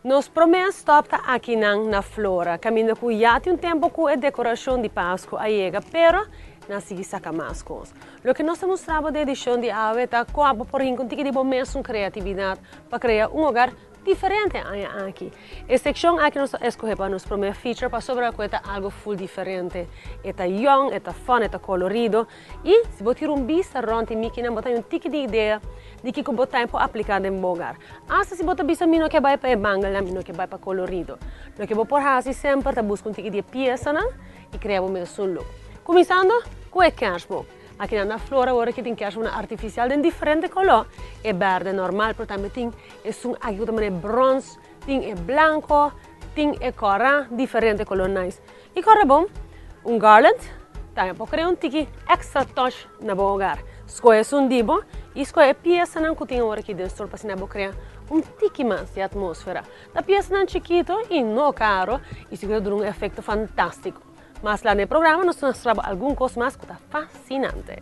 Nos promessa stopta aqui na flora, caminho com já tem um tempo com a decoração de Páscoa a chega, pero não se saca mais coisas. O que nós mostramos de edição de ave está com a por um tique de momento criatividade para criar um lugar diferente aqui. A secção aqui nós escolhemos nos primeiro feature para sobre algo full diferente. Está young, está fun, está colorido e se você tirar vista ronde Mickey não botar um tique de ideia de que como tempo aplicar em lugar. Hasta se você vista mino que vai para manga, mino que vai para colorido. Lo que vou por assim sempre tá busca um tique de peça, e criar o mesmo look. Começando com o kerstboom. Aqui na flora agora que tem kerstboom artificial de diferente color. É verde normal, pero também tem aqui também é bronze, tem é branco, tem é cor diferente color nice. E cor bom, garland, também pode criar um tique extra touch na bom lugar. Escolhe um dibo e escolhe peça não que tem agora aqui dentro para se criar um tique mais de atmosfera. A peça não chiquito e não caro e se dá um efeito fantástico. Mas lá no programa nós mostramos algumas coisas mais que está fascinante.